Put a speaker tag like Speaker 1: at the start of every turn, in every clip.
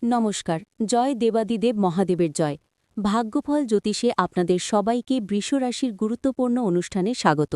Speaker 1: নমস্কার। জয় দেবাদিদেব মহাদেবের জয়। ভাগ্যফল জ্যোতিষে আপনাদের সবাইকে বৃষরাশির গুরুত্বপূর্ণ অনুষ্ঠানে স্বাগত।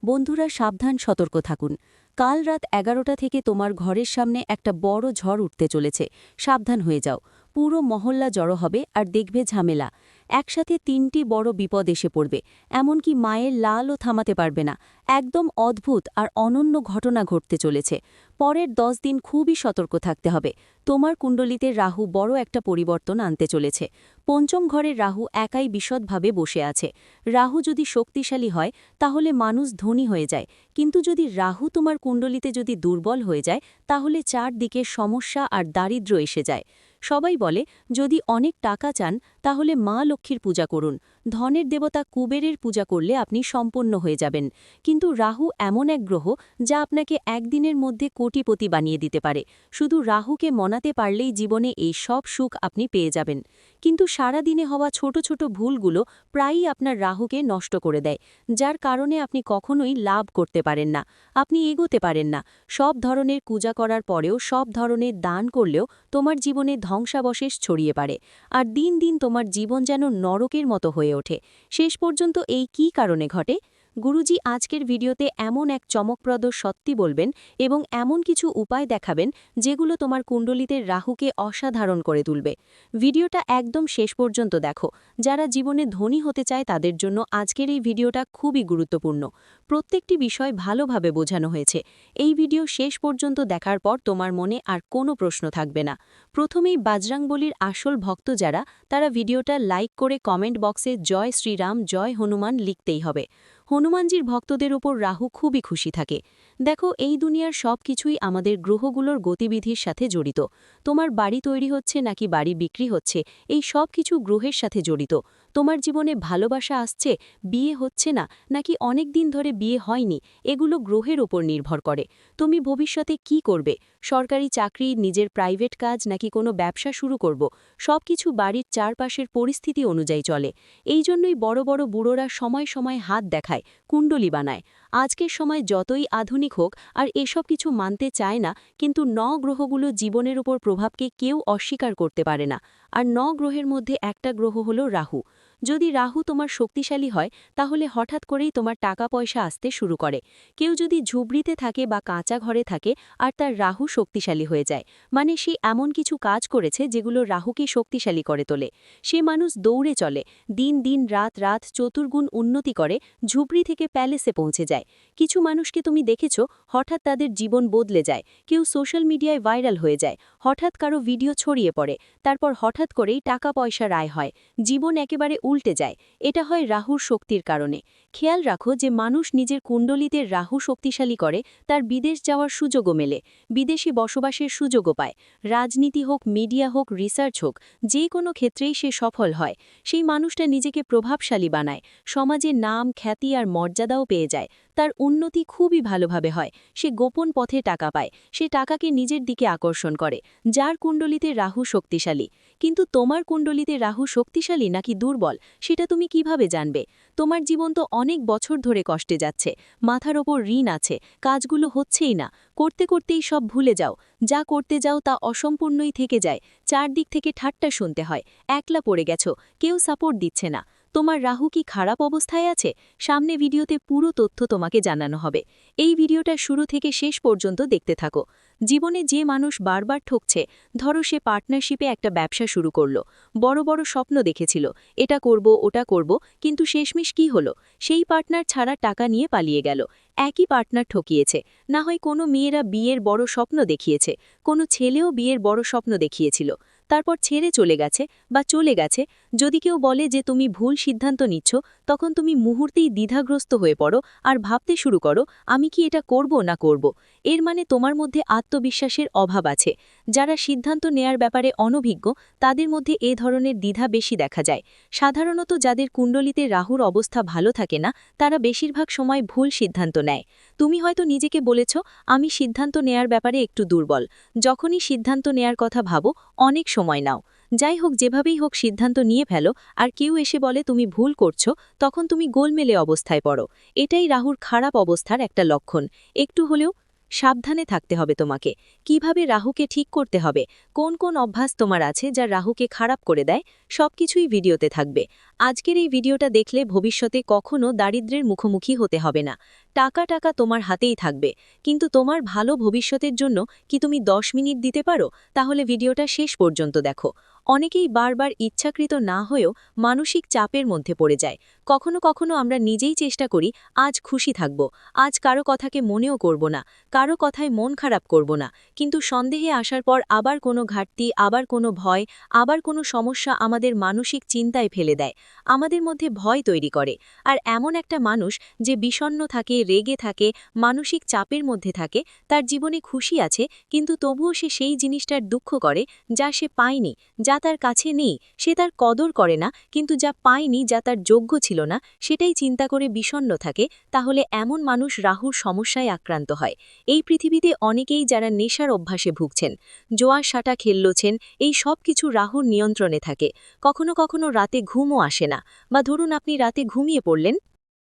Speaker 1: বন্ধুরা, সাবধান, সতর্ক থাকুন। কাল রাত 11টা থেকে তোমার ঘরের সামনে একটা বড় ঝড় উঠতে চলেছে। সাবধান হয়ে যাও। পুরো মহল্লা জড়ো হবে আর দেখবে ঝামেলা। একসাথে 3টি বড় বিপদ এসে পড়বে। এমনকি মায়ের লালও থামাতে পারবে না। একদম অদ্ভুত আর অনন্য ঘটনা ঘটতে চলেছে। পরের 10 দিন খুবই সতর্ক থাকতে হবে। তোমার কুণ্ডলিতে রাহু বড় একটা পরিবর্তন আনতে চলেছে। পঞ্চম ঘরের রাহু একাই বিশদভাবে বসে আছে। রাহু যদি শক্তিশালী হয় তাহলে মানুষ ধনী হয়ে যায়, কিন্তু যদি রাহু তোমার কুণ্ডলিতে যদি দুর্বল হয়ে যায় তাহলে চারদিকে সমস্যা আর দারিদ্র্য এসে যায়। সবাই বলে, যদি অনেক টাকা চান তাহলে মা লক্ষ্মীর পূজা করুন, ধনের দেবতা কুবেরের পূজা করলে আপনি সম্পন্ন হয়ে যাবেন। কিন্তু রাহু এমন এক গ্রহ যা আপনাকে একদিনের মধ্যে কোটিপতি বানিয়ে দিতে পারে। শুধু রাহুকে মনাতে পারলেই জীবনে এই সব সুখ আপনি পেয়ে যাবেন। কিন্তু সারা দিনে হওয়া ছোট ছোট ভুলগুলো প্রায়ই আপনার রাহুকে নষ্ট করে দেয়, যার কারণে আপনি কখনোই লাভ করতে পারেন না, আপনি এগোতে পারেন না। সব ধরনের পূজা করার পরেও, সব ধরনের দান করলেও তোমার জীবনে ধ্বংসাবশেষ ছড়িয়ে পড়ে। আর দিন দিন তোমার জীবন যেন নরকের মতো হয়ে ওঠে। শেষ পর্যন্ত এই কী কারণে ঘটে? গুরুজি আজকের ভিডিওতে এমন এক চমকপ্রদ সত্যি বলবেন এবং এমন কিছু উপায় দেখাবেন যেগুলো তোমার কুণ্ডলিতে রাহুকে অসাধারণ করে তুলবে। ভিডিওটা একদম শেষ পর্যন্ত দেখো। যারা জীবনে ধনী হতে চায় তাদের জন্য আজকের এই ভিডিওটা খুবই গুরুত্বপূর্ণ। প্রত্যেকটি বিষয় ভালোভাবে বোঝানো হয়েছে। এই ভিডিও শেষ পর্যন্ত দেখার পর তোমার মনে আর কোনো প্রশ্ন থাকবে না। প্রথমেই বজরংবলীর আসল ভক্ত যারা, তারা ভিডিওটা লাইক করে কমেন্ট বক্সে জয় শ্রীরাম, জয় হনুমান লিখতেই হবে। হনুমানজির ভক্তদের উপর রাহু খুবই খুশি থাকে। দেখো, এই দুনিয়ার সব কিছুই আমাদের গ্রহগুলোর গতিবিধির সাথে জড়িত। তোমার বাড়ি তৈরি হচ্ছে নাকি বাড়ি বিক্রি হচ্ছে, এই সব কিছু গ্রহের সাথে জড়িত। তোমার জীবনে ভালোবাসা আসছে, বিয়ে হচ্ছে না, নাকি অনেক দিন ধরে বিয়ে হয়নি, এগুলো গ্রহের ওপর নির্ভর করে। তুমি ভবিষ্যতে কি করবে, সরকারি চাকরি, নিজের প্রাইভেট কাজ, নাকি কোনো ব্যবসা শুরু করব, সব কিছু বাড়ির চারপাশের পরিস্থিতি অনুযায়ী চলে। এই জন্যই বড় বড় বুড়োরা সময় সময় হাত দেখায়, কুণ্ডলী বানায়। আজকের সময় যতই আধুনিক হোক আর এসব কিছু মানতে চায় না, কিন্তু গ্রহগুলো জীবনের উপর প্রভাবকে কেউ অস্বীকার করতে পারে না। আর গ্রহের মধ্যে একটা গ্রহ হলো রাহু। যদি রাহু তোমার শক্তিশালী হয় তাহলে হঠাৎ করেই তোমার টাকা পয়সা আসতে শুরু করে। কেউ যদি ঝুবড়িতে থাকে বা কাঁচা ঘরে থাকে আর তার রাহু শক্তিশালী হয়ে যায়, মানে সে এমন কিছু কাজ করেছে যেগুলো রাহুকে শক্তিশালী করে তোলে। সে মানুষ দৌড়ে চলে, দিন দিন রাত রাত চতুর্গুণ উন্নতি করে, ঝুপড়ি থেকে প্যালেসে পৌঁছে যায়। কিছু মানুষকে তুমি দেখেছ, হঠাৎ তাদের জীবন বদলে যায়। কেউ সোশ্যাল মিডিয়ায় ভাইরাল হয়ে যায়, হঠাৎ কারো ভিডিও ছড়িয়ে পড়ে, তারপর হঠাৎ করেই টাকা পয়সার আয় হয়, জীবন একেবারে উল্টে যায়। এটা হয় রাহুর শক্তির কারণে। খেয়াল রাখো, যে মানুষ নিজের কুণ্ডলিতে রাহু শক্তিশালী করে তার বিদেশ যাওয়ার সুযোগও মেলে, বিদেশি বসবাসের সুযোগও পায়। রাজনীতি হোক, মিডিয়া হোক, রিসার্চ হোক, যে কোনো ক্ষেত্রেই সে সফল হয়। সেই মানুষটা নিজেকে প্রভাবশালী বানায়, সমাজে নাম, খ্যাতি আর মর্যাদাও পেয়ে যায়। তার উন্নতি খুবই ভালোভাবে হয়। সে গোপন পথে টাকা পায়, সে টাকাকে নিজের দিকে আকর্ষণ করে। যার কুণ্ডলিতে রাহু শক্তিশালী। কিন্তু তোমার কুণ্ডলিতে রাহু শক্তিশালী নাকি দুর্বল, সেটা তুমি কিভাবে জানবে? তোমার জীবন তো অনেক বছর ধরে কষ্টে যাচ্ছে, মাথার ওপর ঋণ আছে, কাজগুলো হচ্ছেই না, করতে করতেই সব ভুলে যাও, যা করতে যাও তা অসম্পূর্ণই থেকে যায়। চারদিক থেকে ঠাট্টা শুনতে হয়, একলা পড়ে গেছো, কেউ সাপোর্ট দিচ্ছে না। তোমার রাহু কি খারাপ অবস্থায় আছে? সামনে ভিডিওতে পুরো তথ্য তোমাকে জানানো হবে। এই ভিডিওটা শুরু থেকে শেষ পর্যন্ত দেখতে থাকো। জীবনে যে মানুষ বারবার ঠকছে, ধরো সে পার্টনারশিপে একটা ব্যবসা শুরু করলো, বড় বড় স্বপ্ন দেখেছিল, এটা করব ওটা করব, কিন্তু শেষমেশ কি হলো? সেই পার্টনার ছাড়া টাকা নিয়ে পালিয়ে গেল। একই পার্টনার ঠকিয়েছে। না হয় কোনো মেয়েরা বিয়ের বড় স্বপ্ন দেখিয়েছে, কোনো ছেলেও বিয়ের বড় স্বপ্ন দেখিয়েছিল, তারপর ছেড়ে চলে গেছে বা চলে গেছে। যদি কেউ বলে যে তুমি ভুল সিদ্ধান্ত নিচ্ছ, তখন তুমি মুহূর্তেই দ্বিধাগ্রস্ত হয়ে পড়ো আর ভাবতে শুরু করো, আমি কি এটা করব না করব। এর মানে তোমার মধ্যে আত্মবিশ্বাসের অভাব আছে। যারা সিদ্ধান্ত নেয়ার ব্যাপারে অনভিজ্ঞ, তাদের মধ্যে এ ধরনের দ্বিধা বেশি দেখা যায়। সাধারণত যাদের কুণ্ডলিতে রাহুর অবস্থা ভালো থাকে না, তারা বেশিরভাগ সময় ভুল সিদ্ধান্ত নেয়। তুমি হয়তো নিজেকে বলেছ, আমি সিদ্ধান্ত নেয়ার ব্যাপারে একটু দুর্বল। যখনই সিদ্ধান্ত নেয়ার কথা ভাবো, অনেক সময় নাও। যাই হোক, যেভাবেই হোক সিদ্ধান্ত নিয়ে ফেলো, আর কেউ এসে বলে তুমি ভুল করছো, তখন তুমি গোলমেলে অবস্থায় পড়ো। এটাই রাহুর খারাপ অবস্থার একটা লক্ষণ। একটু হলেও সাবধানে থাকতে হবে তোমাকে। কিভাবে রাহুকে ঠিক করতে হবে, কোন কোন অভ্যাস তোমার আছে যা রাহুকে খারাপ করে দেয়, সবকিছুই ভিডিওতে থাকবে। আজকের এই ভিডিওটা দেখলে ভবিষ্যতে কখনো দারিদ্র্যের মুখোমুখি হতে হবে না। টাকা টাকা তোমার হাতেই থাকবে, কিন্তু তোমার ভালো ভবিষ্যতের জন্য কি তুমি 10 মিনিট দিতে পারো? তাহলে ভিডিওটা শেষ পর্যন্ত দেখো। অনেকেই বারবার ইচ্ছাকৃত না হয়েও মানসিক চাপের মধ্যে পড়ে যায়। কখনো কখনো আমরা নিজেই চেষ্টা করি আজ খুশি থাকব, আজ কারো কথাকে মনেও করব না, কারো কথায় মন খারাপ করব না, কিন্তু সন্দেহে আসার পর আবার কোনো ঘাটতি, আবার কোনো ভয়, আবার কোনো সমস্যা আমাদের মানসিক চিন্তায় ফেলে দেয়, আমাদের মধ্যে ভয় তৈরি করে। আর এমন একটা মানুষ যে বিষণ্ণ থাকে, রেগে থাকে, মানসিক চাপের মধ্যে থাকে, তার জীবনে খুশি আছে, কিন্তু তবুও সে সেই জিনিসটার দুঃখ করে যা সে পায়নি, যা তার কাছে নেই। সে তার কদর করে না, কিন্তু যা পায়নি, যা তার যোগ্য ছিল না, সেটাই চিন্তা করে বিষণ্ণ থাকে। তাহলে এমন মানুষ রাহুর সমস্যায় আক্রান্ত হয়। এই পৃথিবীতে অনেকেই যারা নেশার অভ্যাসে ভুগছেন, জোয়ার সাটা খেলছেন, এই সব কিছু রাহুর নিয়ন্ত্রণে থাকে। কখনো কখনো রাতে ঘুমও আসে না, বা ধরুন আপনি রাতে ঘুমিয়ে পড়লেন,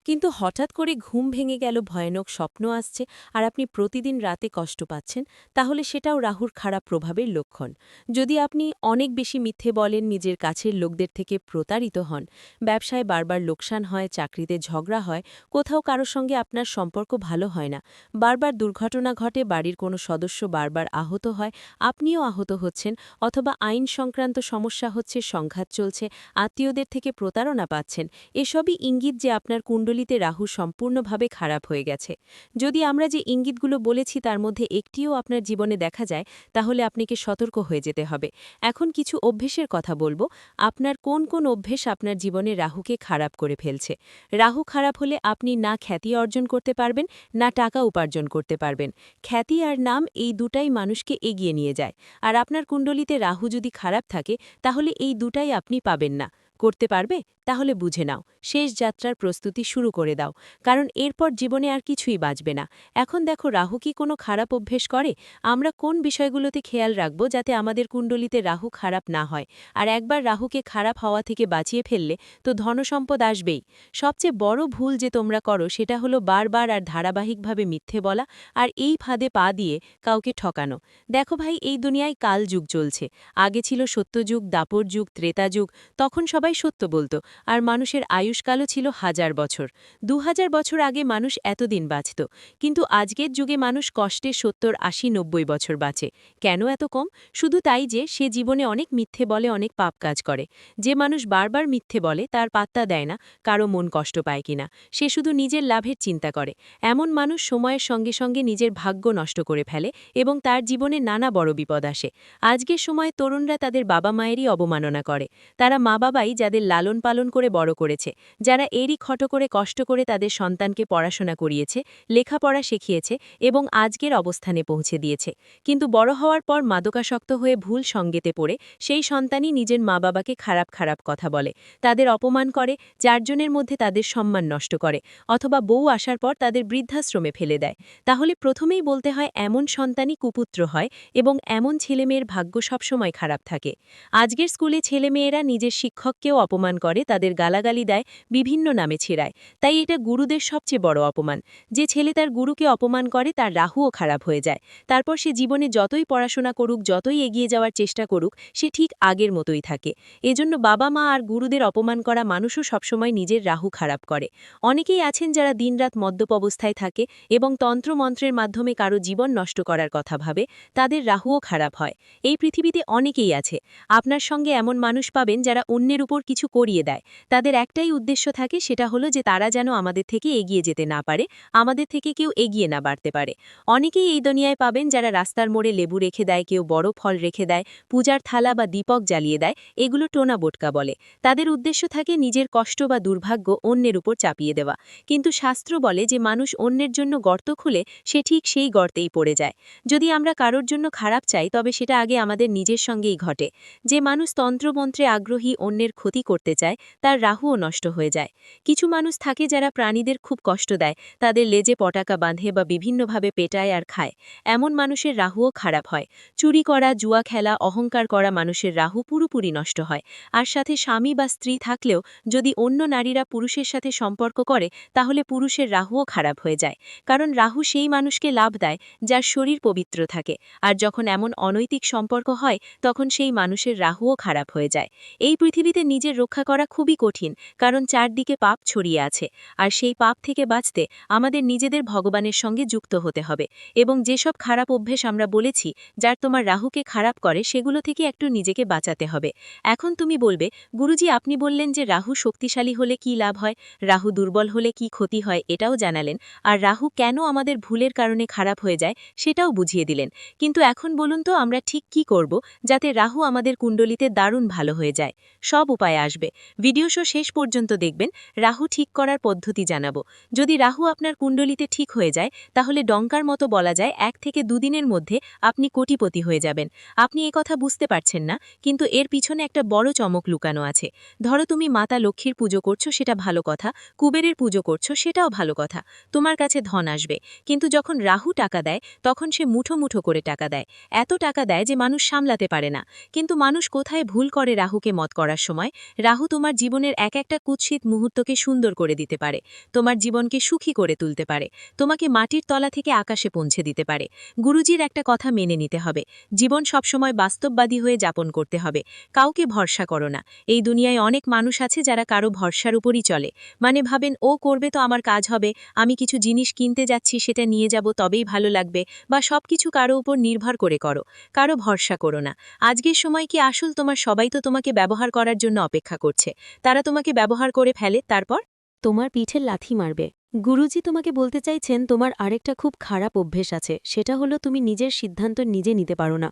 Speaker 2: কিন্তু হঠাৎ করে ঘুম ভেঙে গেল, ভয়ানক স্বপ্ন আসছে, আর আপনি প্রতিদিন রাতে কষ্ট পাচ্ছেন, তাহলে সেটাও রাহুর খারাপ প্রভাবের লক্ষণ। যদি আপনি অনেক বেশি মিথ্যে বলেন, নিজের কাছের লোকদের থেকে প্রতারিত হন, ব্যবসায় বারবার লোকসান হয়, চাকরিতে ঝগড়া হয়, কোথাও কারোর সঙ্গে আপনার সম্পর্ক ভালো হয় না, বারবার দুর্ঘটনা ঘটে, বাড়ির কোনো সদস্য বারবার আহত হয়, আপনিও আহত হচ্ছেন, অথবা আইন সংক্রান্ত সমস্যা হচ্ছে, সংঘাত চলছে, আত্মীয়দের থেকে প্রতারণা পাচ্ছেন, এসবই ইঙ্গিত যে আপনার কুণ্ডলিতে রাহু সম্পূর্ণভাবে খারাপ হয়ে গেছে। যদি আমরা যে ইঙ্গিতগুলো বলেছি তার মধ্যে একটিও আপনার জীবনে দেখা যায়, তাহলে আপনাকে সতর্ক হয়ে যেতে হবে। এখন কিছু অভ্যেসের কথা বলবো। আপনার কোন কোন অভ্যেস আপনার জীবনে রাহুকে খারাপ করে ফেলছে। রাহু খারাপ হলে আপনি না খ্যাতি অর্জন করতে পারবেন, না টাকা উপার্জন করতে পারবেন। খ্যাতি আর নাম, এই দুটাই মানুষকে এগিয়ে নিয়ে যায়। আর আপনার কুণ্ডলিতে রাহু যদি খারাপ থাকে, তাহলে এই দুটাই আপনি পাবেন না। করতে পারবে? তাহলে বুঝে নাও, শেষ যাত্রার প্রস্তুতি শুরু করে দাও, কারণ এরপর জীবনে আর কিছুই বাঁচবে না। এখন দেখো, রাহু কি কোনো খারাপ অভ্যেস করে? আমরা কোন বিষয়গুলোতে খেয়াল রাখব যাতে আমাদের কুণ্ডলিতে রাহু খারাপ না হয়? আর একবার রাহুকে খারাপ হওয়া থেকে বাঁচিয়ে ফেললে তো ধনসম্পদ আসবেই। সবচেয়ে বড় ভুল যে তোমরা করো সেটা হলো বারবার আর ধারাবাহিকভাবে মিথ্যে বলা, আর এই ফাঁদে পা দিয়ে কাউকে ঠকানো। দেখো ভাই, এই দুনিয়ায় কাল যুগ চলছে। আগে ছিল সত্যযুগ, দাপর যুগ, ত্রেতা যুগ। তখন সবাই সত্য বলত, আর মানুষের আয়ুষ্কালও ছিল 1000 বছর। 2000 বছর আগে মানুষ এতদিন বাঁচত, কিন্তু আজকের যুগে মানুষ কষ্টে 70, 80, 90 বছর বাঁচে। কেন এত কম? শুধু তাই যে সে জীবনে অনেক মিথ্যে বলে, অনেক পাপ কাজ করে। যে মানুষ বারবার মিথ্যে বলে, তার পাত্তা দেয় না কারো মন কষ্ট পায় কিনা, সে শুধু নিজের লাভের চিন্তা করে। এমন মানুষ সময়ের সঙ্গে সঙ্গে নিজের ভাগ্য নষ্ট করে ফেলে, এবং তার জীবনে নানা বড় বিপদ আসে। আজকের সময় তরুণরা তাদের বাবা মায়েরই অবমাননা করে। তারা মা বাবাই যাদের লালন পালন করে বড় করেছে, যারা এরই খটো করে কষ্ট করে তাদের সন্তানকে পড়াশোনা করিয়েছে, লেখাপড়া শিখিয়েছে, এবং আজকের অবস্থানে পৌঁছে দিয়েছে। কিন্তু বড় হওয়ার পর মাদকাসক্ত হয়ে ভুল সঙ্গেতে পড়ে সেই সন্তানই নিজের মা বাবাকে খারাপ খারাপ কথা বলে, তাদের অপমান করে, চারজনের মধ্যে তাদের সম্মান নষ্ট করে, অথবা বউ আসার পর তাদের বৃদ্ধাশ্রমে ফেলে দেয়। তাহলে প্রথমেই বলতে হয়, এমন সন্তানই কুপুত্র হয়, এবং এমন ছেলেমেয়ের ভাগ্য সবসময় খারাপ থাকে। আজকের স্কুলে ছেলেমেয়েরা নিজের শিক্ষককেও অপমান করে, তাদের গালাগালি দেয়, বিভিন্ন নামে ছেড়ায়। তাই এটা গুরুদের সবচেয়ে বড় অপমান। যে ছেলে তার গুরুকে অপমান করে, তার রাহুও খারাপ হয়ে যায়। তারপর সে জীবনে যতই পড়াশোনা করুক, যতই এগিয়ে যাওয়ার চেষ্টা করুক, সে ঠিক আগের মতোই থাকে। এজন্য বাবা মা আর গুরুদের অপমান করা মানুষও সবসময় নিজের রাহু খারাপ করে। অনেকেই আছেন যারা দিনরাত মদ্যপ অবস্থায় থাকে এবং তন্ত্রমন্ত্রের মাধ্যমে কারো জীবন নষ্ট করার কথা ভাবে, তাদের রাহুও খারাপ হয়। এই পৃথিবীতে অনেকেই আছে। আপনার সঙ্গে এমন মানুষ পাবেন যারা অন্যের উপর কিছু করিয়ে দেয়। তাদের একটাই উদ্দেশ্য থাকে, সেটা হলো যে তারা যেন আমাদের থেকে এগিয়ে যেতে না পারে, আমাদের থেকে কেউ এগিয়ে না বাড়তে পারে। অনেকেই এই দুনিয়ায় পাবেন যারা রাস্তার মোড়ে লেবু রেখে দেয়, কেউ বড় ফল রেখে দেয়, পূজার থালা বা দীপক জ্বালিয়ে দেয়, এগুলো টোনা বোটকা বলে। তাদের উদ্দেশ্য থাকে নিজের কষ্ট বা দুর্ভাগ্য অন্যের উপর চাপিয়ে দেওয়া। কিন্তু শাস্ত্র বলে যে মানুষ অন্যের জন্য গর্ত খুলে সে ঠিক সেই গর্তেই পড়ে যায়। যদি আমরা কারোর জন্য খারাপ চাই, তবে সেটা আগে আমাদের নিজের সঙ্গেই ঘটে। যে মানুষ তন্ত্রমন্ত্রে আগ্রহী, অন্যের ক্ষতি করতে চায় তার রাহুও নষ্ট হয়ে যায়। কিছু মানুষ থাকে যারা প্রাণীদের খুব কষ্ট দেয়, তাদের লেজে পটাকা বাঁধে বা বিভিন্নভাবে পেটায় আর খায়। এমন মানুষের রাহুও খারাপ হয়। চুরি করা, জুয়া খেলা, অহংকার করা মানুষের রাহু পুরোপুরি নষ্ট হয়। আর সাথে স্বামী বা স্ত্রী থাকলেও যদি অন্য নারীরা পুরুষের সাথে সম্পর্ক করে, তাহলে পুরুষের রাহুও খারাপ হয়ে যায়। কারণ রাহু সেই মানুষকে লাভ দেয় যার শরীর পবিত্র থাকে, আর যখন এমন অনৈতিক সম্পর্ক হয় তখন সেই মানুষের রাহুও খারাপ হয়ে যায়। এই পৃথিবীতে নিজের রক্ষা করা খুবই কঠিন, কারণ চারদিকে পাপ ছড়িয়ে আছে। আর সেই পাপ থেকে বাঁচতে আমাদের নিজেদের ভগবানের সঙ্গে যুক্ত হতে হবে, এবং যেসব খারাপ অভ্যেস আমরা বলেছি যার তোমার রাহুকে খারাপ করে, সেগুলো থেকে একটু নিজেকে বাঁচাতে হবে। এখন তুমি বলবে, গুরুজি আপনি বললেন যে রাহু শক্তিশালী হলে কি লাভ হয়, রাহু দুর্বল হলে কি ক্ষতি হয় এটাও জানালেন, আর রাহু কেন আমাদের ভুলের কারণে খারাপ হয়ে যায় সেটাও বুঝিয়ে দিলেন। কিন্তু এখন বলুন তো আমরা ঠিক কি করব যাতে রাহু আমাদের কুণ্ডলিতে দারুণ ভালো হয়ে যায়? সব উপায় আসবে। ভিডিও শেষ পর্যন্ত দেখবেন, রাহু ঠিক করার পদ্ধতি জানাবো। যদি রাহু আপনার কুণ্ডলিতে ঠিক হয়ে যায়, তাহলে ডঙ্কার মতো বলা যায় 1 থেকে 2 দিনের মধ্যে আপনি কোটিপতি হয়ে যাবেন। আপনি এ কথা বুঝতে পারছেন না, কিন্তু এর পিছনে একটা বড় চমক লুকানো আছে। ধরো তুমি মাতা লক্ষ্মীর পুজো করছো, সেটা ভালো কথা। কুবেরের পুজো করছো, সেটাও ভালো কথা। তোমার কাছে ধন আসবে। কিন্তু যখন রাহু টাকা দেয়, তখন সে মুঠো মুঠো করে টাকা দেয়। এত টাকা দেয় যে মানুষ সামলাতে পারে না। কিন্তু মানুষ কোথায় ভুল করে রাহুকে মত করার সময়? রাহু তোমার জীবনের এক একটা কুৎসিত মুহূর্তকে সুন্দর করে দিতে পারে, তোমার জীবনকে সুখী করে তুলতে পারে, তোমাকে মাটির তলা থেকে আকাশে পৌঁছে দিতে পারে। গুরুজির একটা কথা মেনে নিতে হবে, জীবন সবসময় বাস্তববাদী হয়ে যাপন করতে হবে। কাউকে ভরসা করো না। এই দুনিয়ায় অনেক মানুষ আছে যারা কারো ভরসার উপরই চলে। মানে ভাবেন ও করবে তো আমার কাজ হবে, আমি কিছু জিনিস কিনতে যাচ্ছি সেটা নিয়ে যাব তবেই ভালো লাগবে, বা সবকিছু কারো উপর নির্ভর করে করো। কারো ভরসা করো না। আজকের সময় কি আসল তোমার সবাই তো তোমাকে ব্যবহার করার জন্য অপেক্ষা করছে। তারা তোমাকে ব্যবহার করে ফেলে, তারপর
Speaker 1: তোমার পিঠে লাথি মারবে। গুরুজি তোমাকে বলতে চাইছেন তোমার আরেকটা খুব খারাপ অভ্যেস আছে, সেটা হলো তুমি নিজের সিদ্ধান্ত নিজে নিতে পারো না।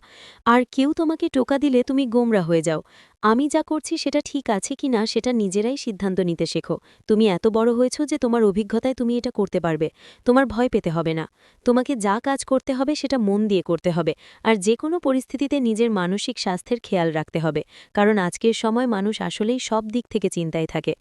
Speaker 1: আর কেউ তোমাকে টোকা দিলে তুমি গোমরা হয়ে যাও। আমি যা করছি সেটা ঠিক আছে কি না সেটা নিজেরাই সিদ্ধান্ত নিতে শেখো। তুমি এত বড় হয়েছো যে তোমার অভিজ্ঞতায় তুমি এটা করতে পারবে। তোমার ভয় পেতে হবে না। তোমাকে যা কাজ করতে হবে সেটা মন দিয়ে করতে হবে। আর যে কোনো পরিস্থিতিতে নিজের মানসিক স্বাস্থ্যের খেয়াল রাখতে হবে, কারণ আজকের সময় মানুষ আসলেই সব দিক থেকে চিন্তায় থাকে।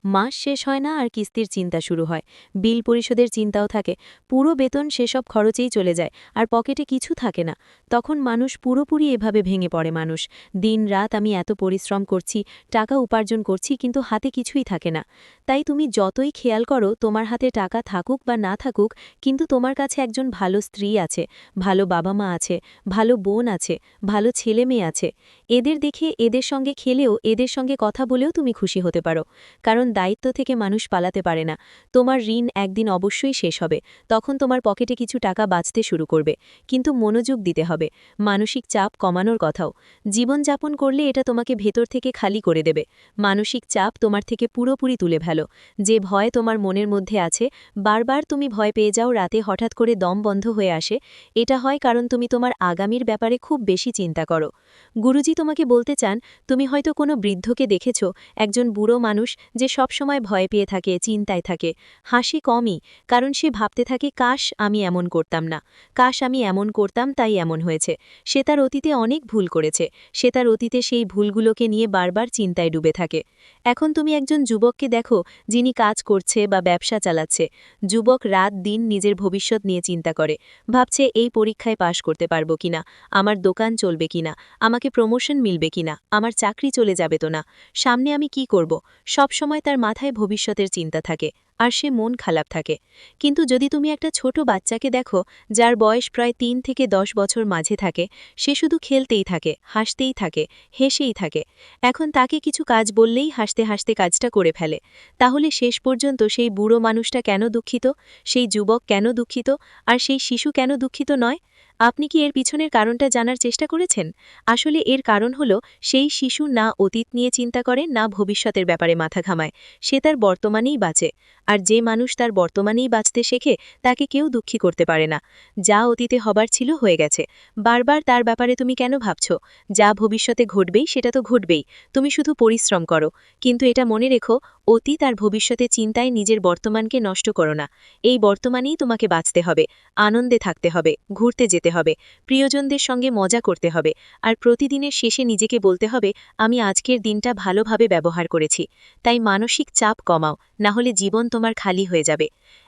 Speaker 1: মাস শেষ হয় না আর কিস্তির চিন্তা শুরু হয়, বিল পরিশোধের চিন্তাও থাকে, পুরো বেতন সেসব খরচেই চলে যায়, আর পকেটে কিছু থাকে না। তখন মানুষ পুরোপুরি এভাবে ভেঙে পড়ে। মানুষ দিন রাত আমি এত পরিশ্রম করছি, টাকা উপার্জন করছি, কিন্তু হাতে কিছুই থাকে না। তাই তুমি যতই খেয়াল করো তোমার হাতে টাকা থাকুক বা না থাকুক, কিন্তু তোমার কাছে একজন ভালো স্ত্রী আছে, ভালো বাবা মা আছে, ভালো বোন আছে, ভালো ছেলে মেয়ে আছে। এদের দেখে এদের সঙ্গে খেলেও এদের সঙ্গে কথা বলেও তুমি খুশি হতে পারো, কারণ দায়িত্ব থেকে মানুষ পালাতে পারে না। তোমার ঋণ একদিন অবশ্যই শেষ হবে, তখন তোমার পকেটে কিছু টাকা বাঁচতে শুরু করবে। কিন্তু মনোযোগ দিতে হবে, মানসিক চাপ কমানোর কথাও। জীবনযাপন করলে এটা তোমাকে ভেতর থেকে খালি করে দেবে। মানসিক চাপ তোমার থেকে পুরোপুরি তুলে ফেলো। যে ভয় তোমার মনের মধ্যে আছে, বারবার তুমি ভয় পেয়ে যাও, রাতে হঠাৎ করে দম বন্ধ হয়ে আসে, এটা হয় কারণ তুমি তোমার আগামীর ব্যাপারে খুব বেশি চিন্তা করো। গুরুজি তোমাকে বলতে চান, তুমি হয়তো কোনো বৃদ্ধকে দেখেছ, একজন বুড়ো মানুষ যে সবসময় ভয় পেয়ে থাকে, চিন্তায় থাকে, হাসি কমই, কারণ সে ভাবতে থাকে কাশ আমি এমন করতাম না, কাশ আমি এমন করতাম তাই এমন হয়েছে। সে তার অতীতে অনেক ভুল করেছে, সে তার অতীতে সেই ভুলগুলোকে নিয়ে বারবার চিন্তায় ডুবে থাকে। এখন তুমি একজন যুবককে দেখো যিনি কাজ করছে বা ব্যবসা চালাচ্ছে। যুবক রাত দিন নিজের ভবিষ্যৎ নিয়ে চিন্তা করে, ভাবছে এই পরীক্ষায় পাশ করতে পারবো কিনা, আমার দোকান চলবে কিনা, আমাকে প্রমোশন মিলবে কিনা, আমার চাকরি চলে যাবে তো না, সামনে আমি কি করব। সব সময় তার মাথায় ভবিষ্যতের চিন্তা থাকে, আর সে মন খারাপ থাকে। কিন্তু যদি তুমি একটা ছোট বাচ্চাকে দেখো যার বয়স প্রায় 3 থেকে 10 বছর মাঝে থাকে, সে শুধু খেলতেই থাকে, হাসতেই থাকে, হেসেই থাকে। এখন তাকে কিছু কাজ বললেই হাসতে হাসতে কাজটা করে ফেলে। তাহলে শেষ পর্যন্ত সেই বুড়ো মানুষটা কেন দুঃখিত, সেই যুবক কেন দুঃখিত, আর সেই শিশু কেন দুঃখিত নয়? আপনি কি এর পিছনের কারণটা জানার চেষ্টা করেছেন? আসলে এর কারণ হলো সেই শিশু না অতীত নিয়ে চিন্তা করে, না ভবিষ্যতের ব্যাপারে মাথা ঘামায়। সে তার বর্তমানেই বাঁচে। আর যে মানুষ তার বর্তমানেই বাঁচতে শেখে তাকে কেউ দুঃখী করতে পারে না। যা অতীতে হবার ছিল হয়ে গেছে, বারবার তার ব্যাপারে তুমি কেন ভাবছ? যা ভবিষ্যতে ঘটবেই সেটা তো ঘটবেই, তুমি শুধু পরিশ্রম করো। কিন্তু এটা মনে রেখো, অতীত আর ভবিষ্যতে চিন্তায় নিজের বর্তমানকে নষ্ট করো না। এই বর্তমানেই তোমাকে বাঁচতে হবে, আনন্দে থাকতে হবে, ঘুরতে যেতে
Speaker 2: হবে, প্রিয়জনদের সঙ্গে মজা করতে হবে, আর প্রতিদিনের শেষে নিজেকে বলতে হবে আমি আজকের দিনটা ভালোভাবে ব্যবহার করেছি। তাই মানসিক চাপ কমাও, না হলে জীবন তোমার খালি হয়ে যাবে।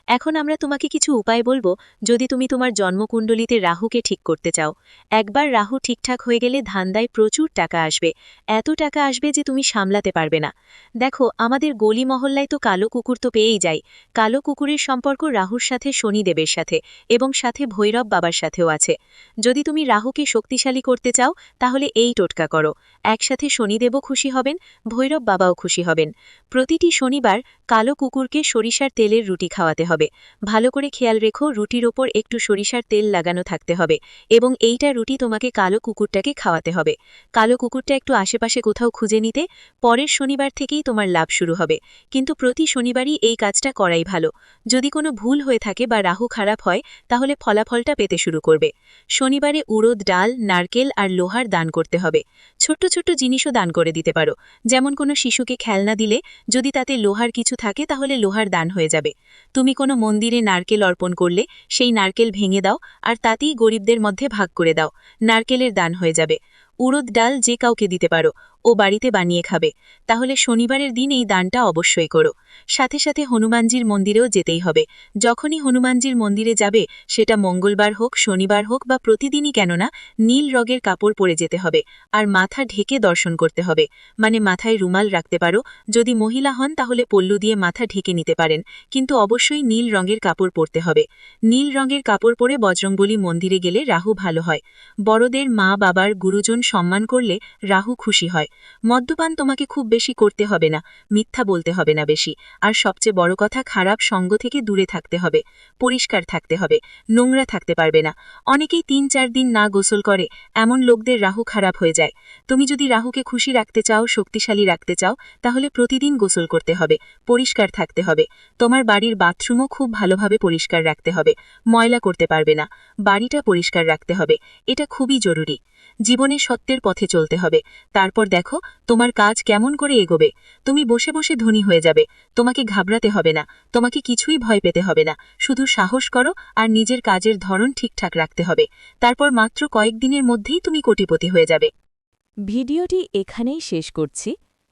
Speaker 2: এখন আমরা তোমাকে কিছু উপায় বলবো যদি তুমি তোমার জন্মকুণ্ডলিতে রাহুকে ঠিক করতে চাও। একবার রাহু ঠিকঠাক হয়ে গেলে ধান্দায় প্রচুর টাকা আসবে, এত টাকা আসবে যে তুমি সামলাতে পারবে না। দেখো, আমাদের গলি মহল্লায় তো কালো কুকুর তো পেয়েই যায়। কালো কুকুরের সম্পর্ক রাহুর সাথে শনিদেবের সাথে এবং সাথে ভৈরব বাবার সাথেও আছে। যদি তুমি রাহুকে শক্তিশালী করতে চাও তাহলে এই টোটকা করো। একসাথে শনিদেবও খুশি হবেন, ভৈরব বাবাও খুশি হবেন। প্রতিটি শনিবার কালো কুকুরকে সরিষার তেলের রুটি খাওয়াতে হবে। ভালো করে খেয়াল রেখো, রুটির ওপর একটু সরিষার তেল লাগানো থাকতে হবে এবং এইটা রুটি তোমাকে কালো কুকুরটাকে খাওয়াতে হবে। কালো কুকুরটা একটু আশেপাশে কোথাও খুঁজে নিতে পরের শনিবার থেকেই তোমার লাভ শুরু হবে। কিন্তু প্রতি শনিবারই এই কাজটা করাই ভালো। যদি কোনো ভুল হয়ে থাকে বা রাহু খারাপ হয় তাহলে ফলাফলটা পেতে শুরু করবে। শনিবারে উড়দ ডাল, নারকেল আর লোহার দান করতে হবে। ছোট্ট ছোট্ট জিনিসও দান করে দিতে পারো, যেমন কোনো শিশুকে খেলনা দিলে যদি তাতে লোহার কিছু থাকে তাহলে লোহার দান হয়ে যাবে। তুমি কোনো মন্দিরে নারকেল অর্পণ করলে সেই নারকেল ভেঙে দাও আর তাতেই গরিবদের মধ্যে ভাগ করে দাও, নারকেলের দান হয়ে যাবে। উড়দ ডাল যে কাউকে দিতে পারো, ও বাড়িতে বানিয়ে খাবে। তাহলে শনিবারের দিন এই দানটা অবশ্যই করো। সাথে সাথে হনুমানজির মন্দিরেও যেতেই হবে। যখনই হনুমানজির মন্দিরে যাবে, সেটা মঙ্গলবার হোক, শনিবার হোক বা প্রতিদিনই কেননা, নীল রঙের কাপড় পরে যেতে হবে আর মাথা ঢেকে দর্শন করতে হবে। মানে মাথায় রুমাল রাখতে পারো, যদি মহিলা হন তাহলে পল্লু দিয়ে মাথা ঢেকে নিতে পারেন, কিন্তু অবশ্যই নীল রঙের কাপড় পরতে হবে। নীল রঙের কাপড় পরে বজরংবলী মন্দিরে গেলে রাহু ভালো হয়। বড়দের, মা বাবার, গুরুজন সম্মান করলে রাহু খুশি হয়। মদ্যপান তোমাকে খুব বেশি করতে হবে না, মিথ্যা বলতে হবে না বেশি, আর সবচেয়ে বড় কথা, খারাপ সঙ্গ থেকে দূরে থাকতে হবে, পরিষ্কার থাকতে হবে, নোংরা থাকতে পারবে না। অনেকেই ৩-৪ দিন না গোসল করে, এমন লোকদের রাহু খারাপ হয়ে যায়। তুমি যদি রাহুকে খুশি রাখতে চাও, শক্তিশালী রাখতে চাও, তাহলে প্রতিদিন গোসল করতে হবে, পরিষ্কার থাকতে হবে। তোমার বাড়ির বাথরুমও খুব ভালোভাবে পরিষ্কার রাখতে হবে, ময়লা করতে পারবে না, বাড়িটা পরিষ্কার রাখতে হবে, এটা খুবই জরুরি। জীবনে সত্যের পথে চলতে হবে। তারপর দেখো তোমার কাজ কেমন করে এগোবে। তুমি বসে বসে ধনী হয়ে যাবে, তোমাকে ঘাবড়াতে হবে না, তোমাকে কিছুই ভয় পেতে হবে না। শুধু সাহস করো আর নিজের কাজের ধরন ঠিকঠাক রাখতে হবে। তারপর মাত্র কয়েকদিনের মধ্যেই তুমি কোটিপতি হয়ে যাবে।
Speaker 1: ভিডিওটি এখানেই শেষ করছি।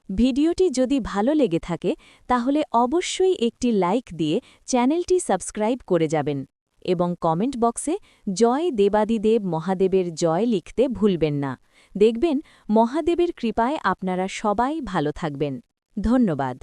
Speaker 1: ভিডিওটি যদি ভালো লেগে থাকে তাহলে অবশ্যই একটি লাইক দিয়ে চ্যানেলটি সাবস্ক্রাইব করে যাবেন এবং কমেন্ট বক্সে জয় দেবাদিদেব মহাদেবের জয় লিখতে ভুলবেন না। দেখবেন মহাদেবের কৃপায় আপনারা সবাই ভালো থাকবেন। ধন্যবাদ।